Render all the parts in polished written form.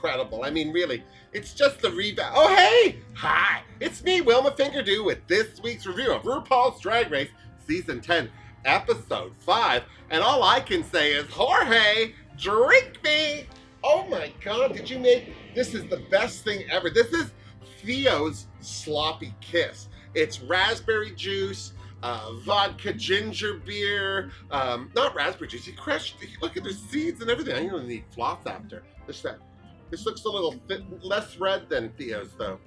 incredible. I mean, really, it's just the revamp. Oh, hey! Hi! It's me, Wilma Fingerdoo, with this week's review of RuPaul's Drag Race Season 10, Episode 5. And all I can say is, Jorge, drink me! Oh my god, did you make... This is the best thing ever. This is Theo's sloppy kiss. It's raspberry juice, vodka ginger beer, not raspberry juice. He crushed, look at the seeds and everything. I don't need floss after. This looks a little less red than Theo's though.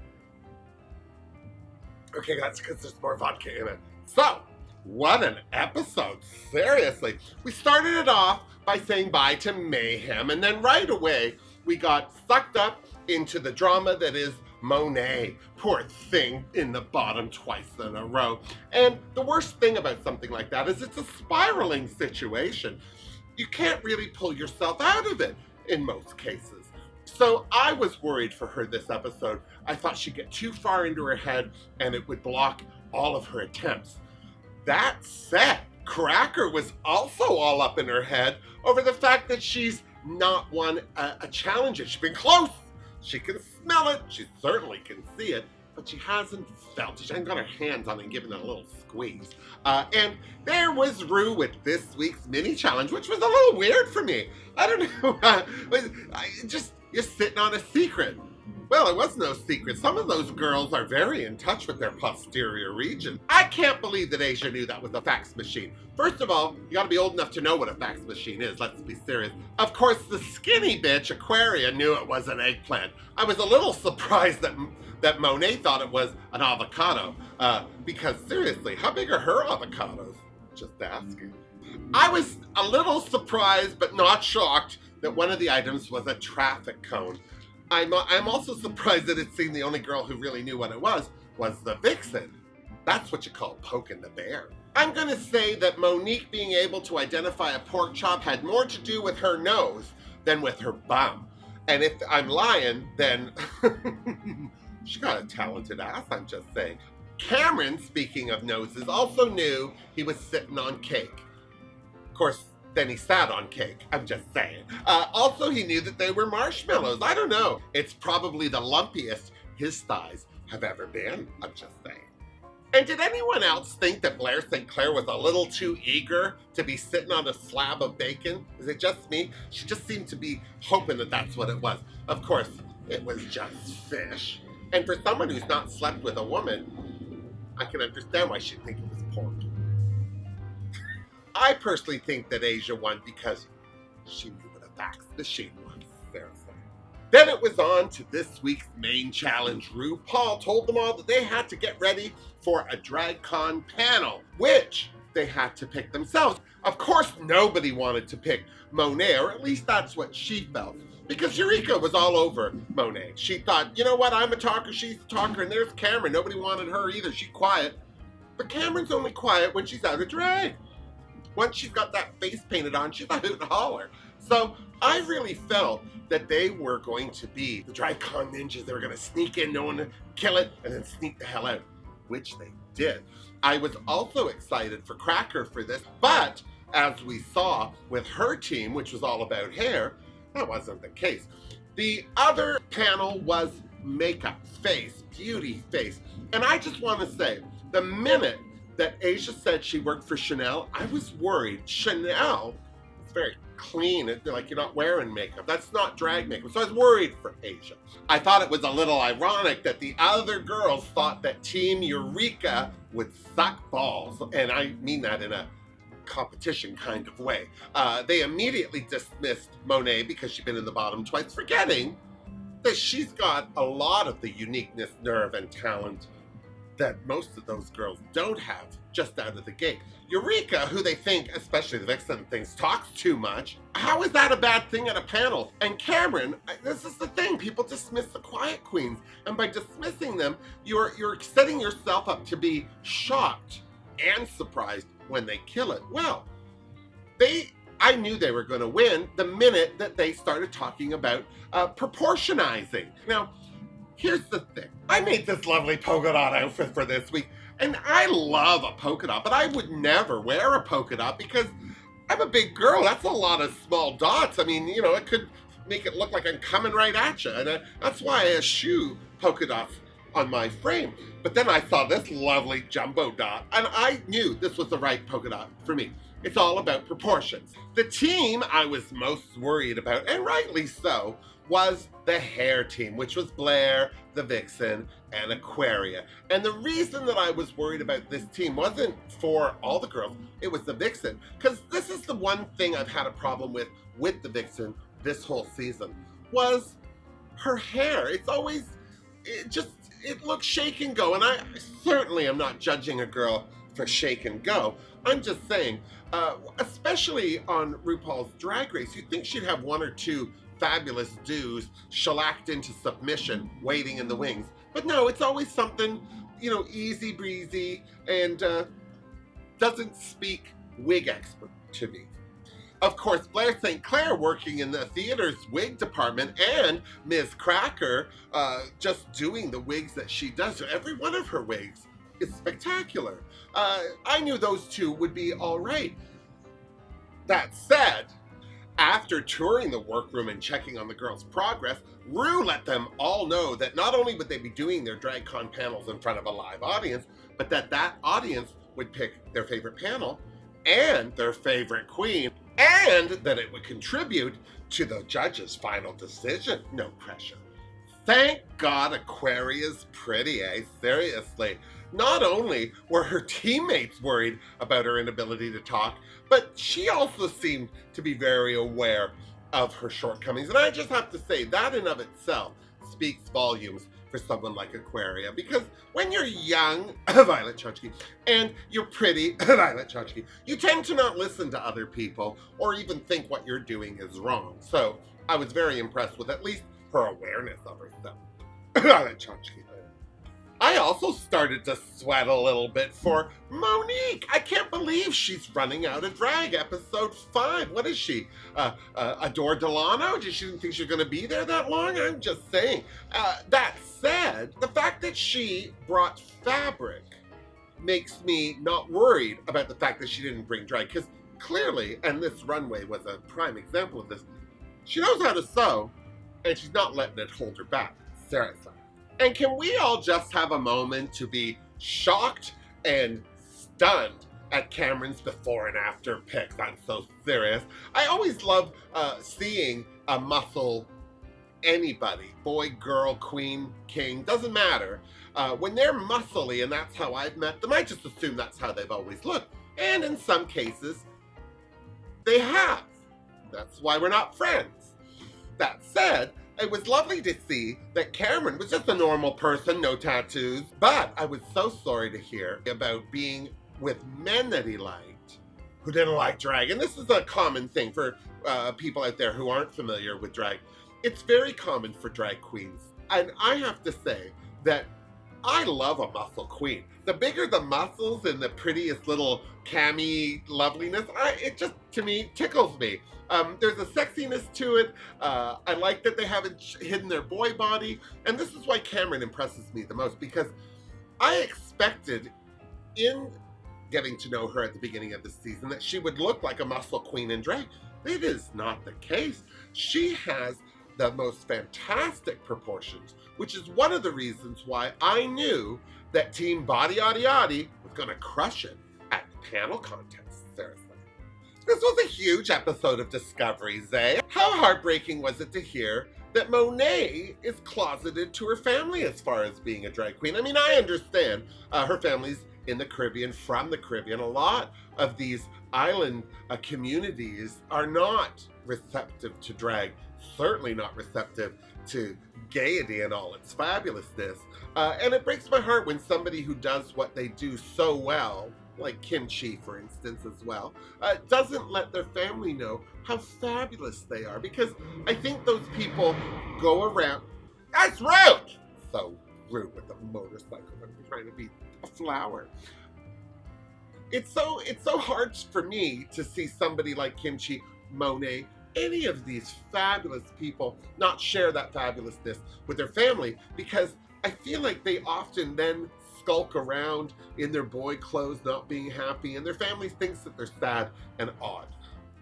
Okay, that's because there's more vodka in it. So, what an episode, seriously. We started it off by saying bye to Mayhem, and then right away, we got sucked up into the drama that is Monet. Poor thing, in the bottom twice in a row. And the worst thing about something like that is it's a spiraling situation. You can't really pull yourself out of it in most cases. So I was worried for her this episode. I thought she'd get too far into her head and it would block all of her attempts. That said, Cracker was also all up in her head over the fact that she's not won a challenge. She's been close. She can smell it, she certainly can see it, but she hasn't felt it. She hasn't got her hands on it and given it a little squeeze. And there was Ru with this week's mini challenge, which was a little weird for me. I don't know, you're sitting on a secret. Well, it was no secret. Some of those girls are very in touch with their posterior region. I can't believe that Asia knew that was a fax machine. First of all, you gotta be old enough to know what a fax machine is, let's be serious. Of course, the skinny bitch, Aquaria, knew it was an eggplant. I was a little surprised that Monet thought it was an avocado. Because seriously, how big are her avocados? Just asking. I was a little surprised, but not shocked, that one of the items was a traffic cone. I'm also surprised that it seemed the only girl who really knew what it was the vixen. That's what you call poking the bear. I'm gonna say that Monique being able to identify a pork chop had more to do with her nose than with her bum. And if I'm lying, then she got a talented ass, I'm just saying. Cameron, speaking of noses, also knew he was sitting on cake. Of course, then he sat on cake, I'm just saying. Also, he knew that they were marshmallows. I don't know. It's probably the lumpiest his thighs have ever been, I'm just saying. And did anyone else think that Blair St. Clair was a little too eager to be sitting on a slab of bacon? Is it just me? She just seemed to be hoping that that's what it was. Of course, it was just fish. And for someone who's not slept with a woman, I can understand why she'd think it was pork. I personally think that Asia won because she knew what a fax machine was, seriously. Then it was on to this week's main challenge. RuPaul told them all that they had to get ready for a DragCon panel, which they had to pick themselves. Of course, nobody wanted to pick Monet, or at least that's what she felt. Because Eureka was all over Monet. She thought, you know what, I'm a talker, she's a talker, and there's Cameron. Nobody wanted her either, she's quiet. But Cameron's only quiet when she's out of drag. Once she's got that face painted on, she's a hoot and holler. So I really felt that they were going to be the DragCon ninjas. They were going to sneak in, no one to kill it, and then sneak the hell out, which they did. I was also excited for Cracker for this, but as we saw with her team, which was all about hair, that wasn't the case. The other panel was makeup, face, beauty, face. And I just want to say, the minute that Asia said she worked for Chanel, I was worried. Chanel is very clean. It's like you're not wearing makeup. That's not drag makeup. So I was worried for Asia. I thought it was a little ironic that the other girls thought that Team Eureka would suck balls. And I mean that in a competition kind of way. They immediately dismissed Monet because she'd been in the bottom twice, forgetting that she's got a lot of the uniqueness, nerve, and talent that most of those girls don't have just out of the gate. Eureka, who they think, especially the Vixen thinks, talks too much. How is that a bad thing at a panel? And Cameron, this is the thing, people dismiss the quiet queens. And by dismissing them, you're setting yourself up to be shocked and surprised when they kill it. Well, I knew they were gonna win the minute that they started talking about proportionizing. Now, here's the thing. I made this lovely polka dot outfit for this week, and I love a polka dot, but I would never wear a polka dot because I'm a big girl. That's a lot of small dots. I mean, you know, it could make it look like I'm coming right at you. And that's why I eschew polka dots on my frame. But then I saw this lovely jumbo dot, and I knew this was the right polka dot for me. It's all about proportions. The team I was most worried about, and rightly so, was the hair team, which was Blair, the Vixen, and Aquaria. And the reason that I was worried about this team wasn't for all the girls, it was the Vixen. Because this is the one thing I've had a problem with the Vixen this whole season, was her hair. It's always, it looks shake and go. And I certainly am not judging a girl for shake and go. I'm just saying, especially on RuPaul's Drag Race, you'd think she'd have one or two fabulous do's shellacked into submission, waiting in the wings. But no, it's always something, easy breezy, and doesn't speak wig expert to me. Of course, Blair St. Clair working in the theater's wig department, and Ms. Cracker just doing the wigs that she does. So every one of her wigs is spectacular. I knew those two would be all right. That said, after touring the workroom and checking on the girls' progress, Ru let them all know that not only would they be doing their DragCon panels in front of a live audience, but that audience would pick their favorite panel and their favorite queen, and that it would contribute to the judges' final decision. No pressure. Thank God Aquaria's pretty, eh? Seriously. Not only were her teammates worried about her inability to talk, but she also seemed to be very aware of her shortcomings. And I just have to say, that in of itself speaks volumes for someone like Aquaria. Because when you're young, Violet Chachki, and you're pretty, Violet Chachki, you tend to not listen to other people or even think what you're doing is wrong. So I was very impressed with at least her awareness of herself. Violet Chachki. I also started to sweat a little bit for Monique. I can't believe she's running out of drag. Episode 5. What is she? Adore Delano? Did she think she's going to be there that long? I'm just saying. That said, the fact that she brought fabric makes me not worried about the fact that she didn't bring drag. Because clearly, and this runway was a prime example of this, she knows how to sew, and she's not letting it hold her back. Seriously. And can we all just have a moment to be shocked and stunned at Cameron's before and after pics? I'm so serious. I always love seeing a muscle anybody, boy, girl, queen, king, doesn't matter. When they're muscly, and that's how I've met them, I just assume that's how they've always looked. And in some cases, they have. That's why we're not friends. That said, it was lovely to see that Cameron was just a normal person, no tattoos, but I was so sorry to hear about being with men that he liked who didn't like drag. And this is a common thing for people out there who aren't familiar with drag. It's very common for drag queens. And I have to say that I love a muscle queen. The bigger the muscles and the prettiest little cami loveliness, it just, to me, tickles me. There's a sexiness to it. I like that they haven't hidden their boy body. And this is why Cameron impresses me the most, because I expected, in getting to know her at the beginning of the season, that she would look like a muscle queen in drag. It is not the case. She has the most fantastic proportions, which is one of the reasons why I knew that Team Body Yaddy Yaddy was going to crush it at the panel contest. Seriously. This was a huge episode of Discoveries, eh? How heartbreaking was it to hear that Monet is closeted to her family as far as being a drag queen? I mean, I understand her family's in the Caribbean, from the Caribbean. A lot of these island communities are not receptive to drag, certainly not receptive to gaiety and all its fabulousness. And it breaks my heart when somebody who does what they do so well, like Kimchi, for instance, as well, doesn't let their family know how fabulous they are. Because I think those people go around, that's rude! So rude with the motorcycle when you're trying to be a flower. It's so hard for me to see somebody like Kimchi, Monet, any of these fabulous people not share that fabulousness with their family, because I feel like they often then skulk around in their boy clothes, not being happy, and their family thinks that they're sad and odd,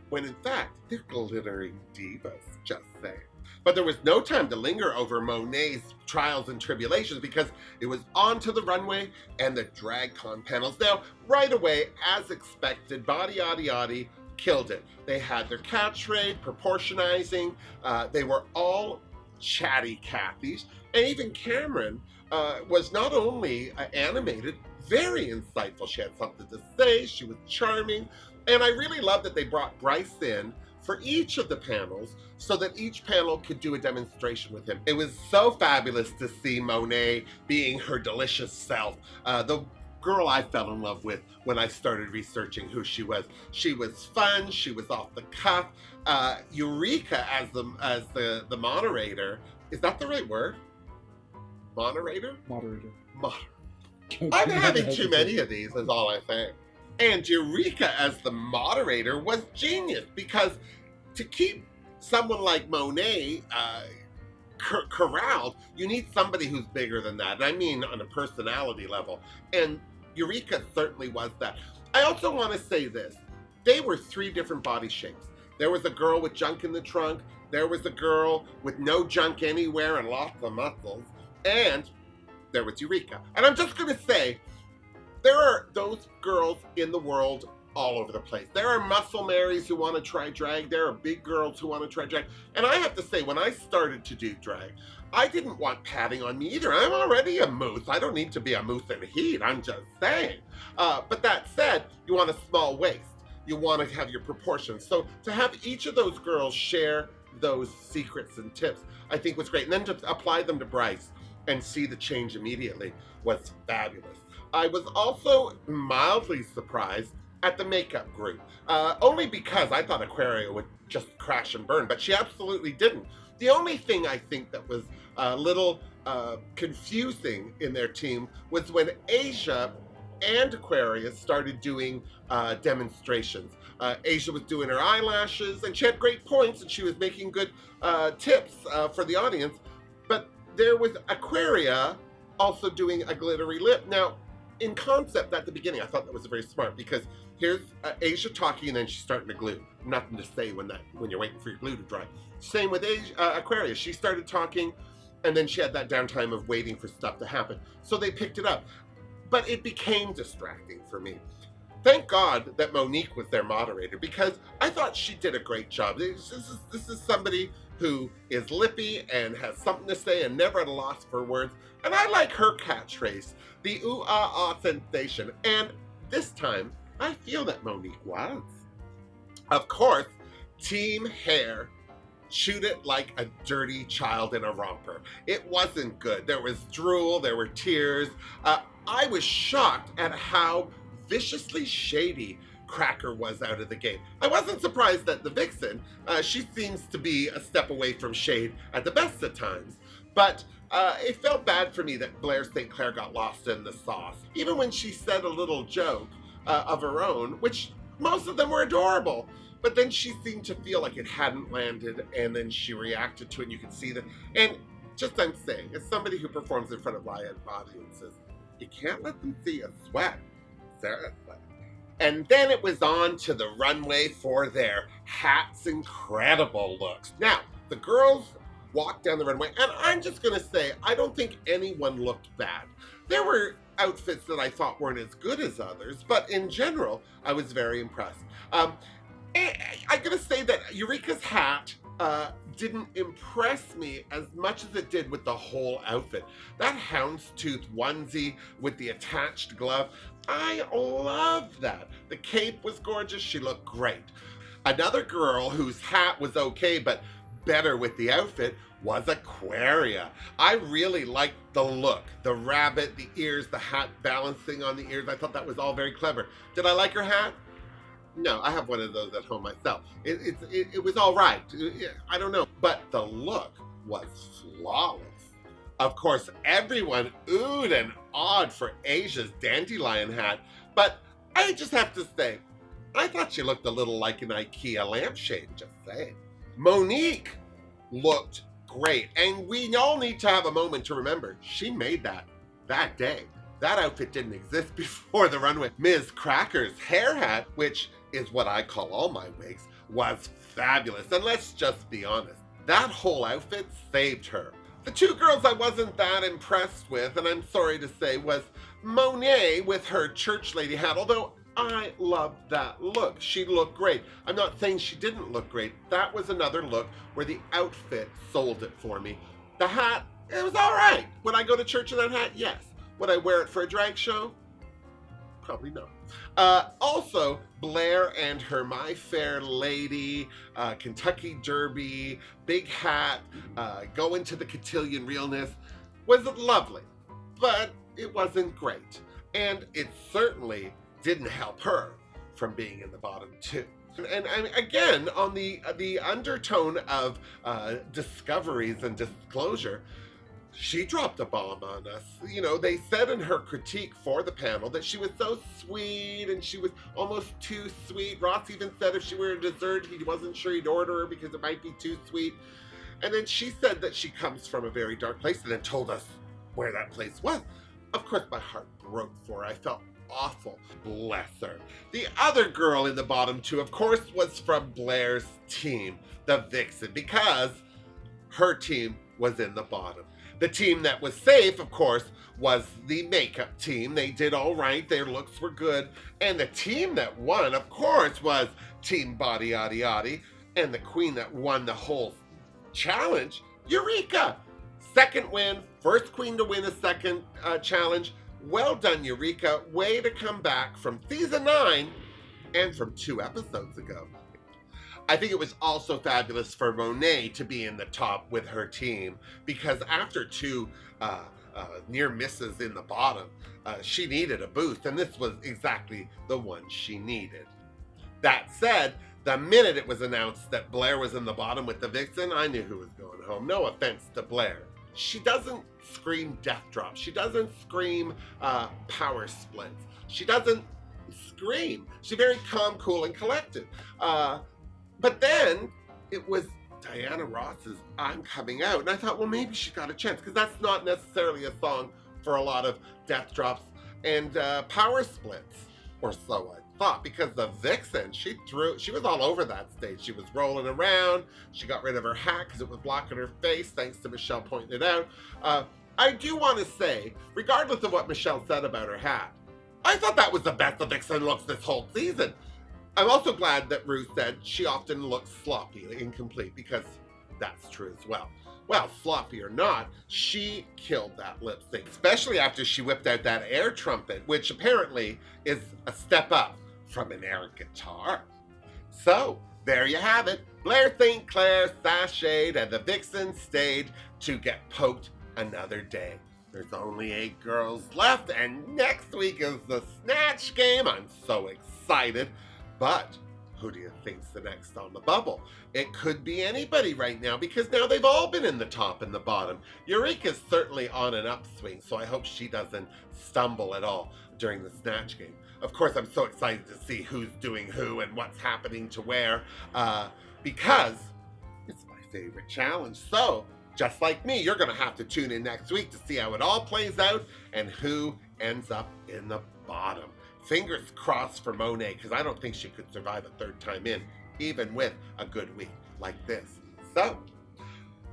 when in fact, they're glittering divas, just saying. But there was no time to linger over Monet's trials and tribulations because it was on to the runway and the DragCon panels. Now, right away, as expected, Body Yaddy Yaddy killed it. They had their catchphrase, proportionizing. They were all chatty Cathys. And even Cameron was not only animated, very insightful. She had something to say. She was charming. And I really love that they brought Bryce in for each of the panels so that each panel could do a demonstration with him. It was so fabulous to see Monet being her delicious self. The girl I fell in love with when I started researching who she was. She was fun, she was off the cuff. Eureka as the moderator, is that the right word? Moderator? Moderator. I'm having too many of these, is all I think. And Eureka as the moderator was genius because to keep someone like Monet corralled, you need somebody who's bigger than that. And I mean on a personality level. And Eureka certainly was that. I also want to say this. They were 3 different body shapes. There was a girl with junk in the trunk. There was a girl with no junk anywhere and lots of muscles. And there was Eureka. And I'm just going to say, there are those girls in the world all over the place. There are muscle Marys who want to try drag. There are big girls who want to try drag. And I have to say, when I started to do drag, I didn't want padding on me either. I'm already a moose. I don't need to be a moose in heat. I'm just saying. But that said, you want a small waist. You want to have your proportions. So to have each of those girls share those secrets and tips, I think was great. And then to apply them to Bryce and see the change immediately was fabulous. I was also mildly surprised at the makeup group, only because I thought Aquaria would just crash and burn, but she absolutely didn't. The only thing I think that was a little confusing in their team was when Asia and Aquaria started doing demonstrations. Asia was doing her eyelashes, and she had great points, and she was making good tips for the audience, but there was Aquaria also doing a glittery lip. Now, in concept at the beginning, I thought that was very smart because here's Asia talking and then she's starting to glue. Nothing to say when you're waiting for your glue to dry. Same with Aquarius. She started talking and then she had that downtime of waiting for stuff to happen. So they picked it up. But it became distracting for me. Thank God that Monique was their moderator because I thought she did a great job. This is somebody who is lippy and has something to say and never at a loss for words. And I like her catchphrase, the ooh-ah-ah sensation. And this time, I feel that Monique was. Of course, Team Hair chewed it like a dirty child in a romper. It wasn't good. There was drool, there were tears. I was shocked at how viciously shady Cracker was out of the gate. I wasn't surprised that the Vixen, she seems to be a step away from shade at the best of times. But it felt bad for me that Blair St. Clair got lost in the sauce. Even when she said a little joke of her own, which most of them were adorable. But then she seemed to feel like it hadn't landed, and then she reacted to it, and you could see that. And just I'm saying, as somebody who performs in front of live audiences, you can't let them see you sweat. Seriously. And then it was on to the runway for their Hat's incredible looks. Now, the girls walked down the runway, and I'm just going to say, I don't think anyone looked bad. There were outfits that I thought weren't as good as others, but in general, I was very impressed. I'm going to say that Eureka's hat didn't impress me as much as it did with the whole outfit. That houndstooth onesie with the attached glove, I love that. The cape was gorgeous. She looked great. Another girl whose hat was okay, but better with the outfit was Aquaria. I really liked the look, the rabbit, the ears, the hat balancing on the ears. I thought that was all very clever. Did I like her hat? No, I have one of those at home myself. It was all right. I don't know. But the look was flawless. Of course, everyone oohed and awed for Asia's dandelion hat. But I just have to say, I thought she looked a little like an IKEA lampshade, just saying. Monique looked great. And we all need to have a moment to remember, she made that day. That outfit didn't exist before the runway. Ms. Cracker's hair hat, which is what I call all my wigs, was fabulous. And let's just be honest, That whole outfit saved her. The two girls I wasn't that impressed with, and I'm sorry to say, was Monet with her church lady hat, although I loved that look. She looked great. I'm not saying she didn't look great. That was another look where the outfit sold it for me. The hat, it was all right. Would I go to church in that hat? Yes. Would I wear it for a drag show? Probably not. Also, Blair and her My Fair Lady, Kentucky Derby, big hat, going to the cotillion realness was lovely, but it wasn't great. And it certainly didn't help her from being in the bottom two. And again, on the undertone of discoveries and disclosure, she dropped a bomb on us. You know, they said in her critique for the panel that she was so sweet and she was almost too sweet. Ross even said if she were a dessert, he wasn't sure he'd order her because it might be too sweet. And then she said that she comes from a very dark place and then told us where that place was. Of course, my heart broke for her. I felt awful. Bless her. The other girl in the bottom two, of course, was from Blair's team, the Vixen, because her team was in the bottom. The team that was safe, of course, was the makeup team. They did all right. Their looks were good. And the team that won, of course, was Team Body Yaddy Yaddy. And the queen that won the whole challenge, Eureka. Second win, first queen to win a second challenge. Well done, Eureka. Way to come back from season 9 and from 2 episodes ago. I think it was also fabulous for Monet to be in the top with her team, because after 2 near misses in the bottom, she needed a boost, and this was exactly the one she needed. That said, the minute it was announced that Blair was in the bottom with the Vixen, I knew who was going home. No offense to Blair. She doesn't scream death drop. She doesn't scream power splits. She doesn't scream. She's very calm, cool, and collected. But then it was Diana Ross's I'm Coming Out. And I thought, well, maybe she got a chance, because that's not necessarily a song for a lot of death drops and power splits, or so I thought, because the Vixen, she was all over that stage. She was rolling around. She got rid of her hat because it was blocking her face, thanks to Michelle pointing it out. I do want to say, regardless of what Michelle said about her hat, I thought that was the best the Vixen looks this whole season. I'm also glad that Ruth said she often looks sloppy, incomplete, because that's true as well. Well, sloppy or not, she killed that lip sync, especially after she whipped out that air trumpet, which apparently is a step up from an air guitar. So, there you have it. Blair St. Clair sashayed and the Vixen stayed to get poked another day. There's only 8 girls left, and next week is the Snatch Game. I'm so excited. But who do you think's the next on the bubble? It could be anybody right now, because now they've all been in the top and the bottom. Eureka's certainly on an upswing, so I hope she doesn't stumble at all during the Snatch Game. Of course, I'm so excited to see who's doing who and what's happening to where, because it's my favorite challenge. So, just like me, you're going to have to tune in next week to see how it all plays out and who ends up in the bottom. Fingers crossed for Monet, because I don't think she could survive a 3rd time in, even with a good week like this. So,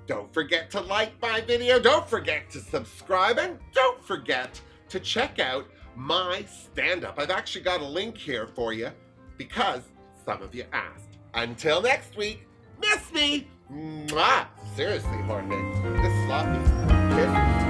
don't forget to like my video, don't forget to subscribe, and don't forget to check out my stand-up. I've actually got a link here for you, because some of you asked. Until next week, miss me! Mwah! Seriously, Hornet, this sloppy. Kiss me.